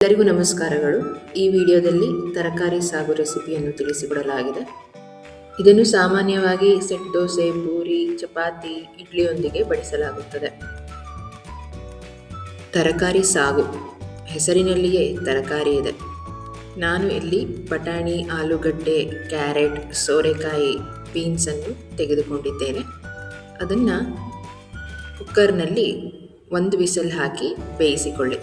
ಎಲ್ಲರಿಗೂ ನಮಸ್ಕಾರಗಳು. ಈ ವಿಡಿಯೋದಲ್ಲಿ ತರಕಾರಿ ಸಾಗು ರೆಸಿಪಿಯನ್ನು ತಿಳಿಸಿಕೊಡಲಾಗಿದೆ. ಇದನ್ನು ಸಾಮಾನ್ಯವಾಗಿ ಸೆಟ್ ದೋಸೆ, ಪೂರಿ, ಚಪಾತಿ, ಇಡ್ಲಿಯೊಂದಿಗೆ ಬಡಿಸಲಾಗುತ್ತದೆ. ತರಕಾರಿ ಸಾಗು ಹೆಸರಿನಲ್ಲಿಯೇ ತರಕಾರಿ ಇದೆ. ನಾನು ಇಲ್ಲಿ ಬಟಾಣಿ, ಆಲೂಗಡ್ಡೆ, ಕ್ಯಾರೆಟ್, ಸೋರೆಕಾಯಿ, ಬೀನ್ಸನ್ನು ತೆಗೆದುಕೊಂಡಿದ್ದೇನೆ. ಅದನ್ನು ಕುಕ್ಕರ್ನಲ್ಲಿ 1 ವಿಸಲ್ ಹಾಕಿ ಬೇಯಿಸಿಕೊಳ್ಳಿ.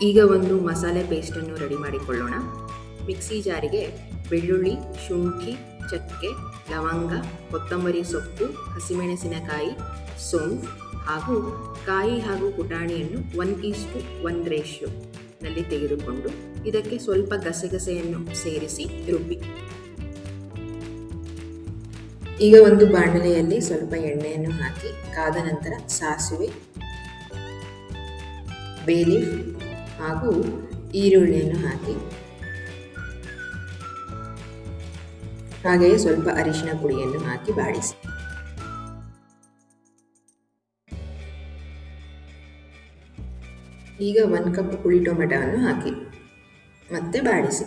ಈಗ ಒಂದು ಮಸಾಲೆ ಪೇಸ್ಟನ್ನು ರೆಡಿ ಮಾಡಿಕೊಳ್ಳೋಣ. ಮಿಕ್ಸಿ ಜಾರಿಗೆ ಬೆಳ್ಳುಳ್ಳಿ, ಶುಂಠಿ, ಚಕ್ಕೆ, ಲವಂಗ, ಕೊತ್ತಂಬರಿ ಸೊಪ್ಪು, ಹಸಿಮೆಣಸಿನಕಾಯಿ, ಸೋಂಫ್ ಹಾಗೂ ಕಾಯಿ ಹಾಗೂ ಪುಟಾಣಿಯನ್ನು 1:1 ರೇಷಿಯೋನಲ್ಲಿ ತೆಗೆದುಕೊಂಡು ಇದಕ್ಕೆ ಸ್ವಲ್ಪ ಗಸಗಸೆಯನ್ನು ಸೇರಿಸಿ ರುಬ್ಬಿ. ಈಗ ಒಂದು ಬಾಣಲೆಯಲ್ಲಿ ಸ್ವಲ್ಪ ಎಣ್ಣೆಯನ್ನು ಹಾಕಿ ಕಾದ ನಂತರ ಸಾಸಿವೆ, ಬೇ ಲೀಫ್ ಹಾಗೂ ಈರುಳ್ಳಿಯನ್ನು ಹಾಕಿ ಹಾಗೆಯೇ ಸ್ವಲ್ಪ ಅರಿಶಿನ ಪುಡಿಯನ್ನು ಹಾಕಿ ಬಾಡಿಸಿ. ಈಗ 1 ಕಪ್ ಹುಳಿ ಟೊಮೆಟೊವನ್ನು ಹಾಕಿ ಮತ್ತೆ ಬಾಡಿಸಿ.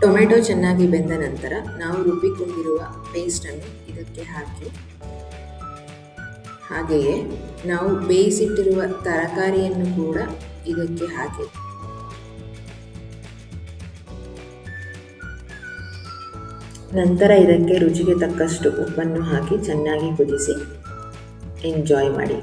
ಟೊಮೆಟೊ ಚೆನ್ನಾಗಿ ಬೆಂದ ನಂತರ ನಾವು ರುಬ್ಬಿಕೊಂಡಿರುವ ಪೇಸ್ಟನ್ನು ಇದಕ್ಕೆ ಹಾಕಿ ಹಾಗೆಯೇ ನಾವು ಬೇಯಿಸಿಟ್ಟಿರುವ ತರಕಾರಿಯನ್ನು ಕೂಡ ಇದಕ್ಕೆ ಹಾಕಿ ನಂತರ ಇದಕ್ಕೆ ರುಚಿಗೆ ತಕ್ಕಷ್ಟು ಉಪ್ಪನ್ನು ಹಾಕಿ ಚೆನ್ನಾಗಿ ಕುದಿಸಿ ಎಂಜಾಯ್ ಮಾಡಿ.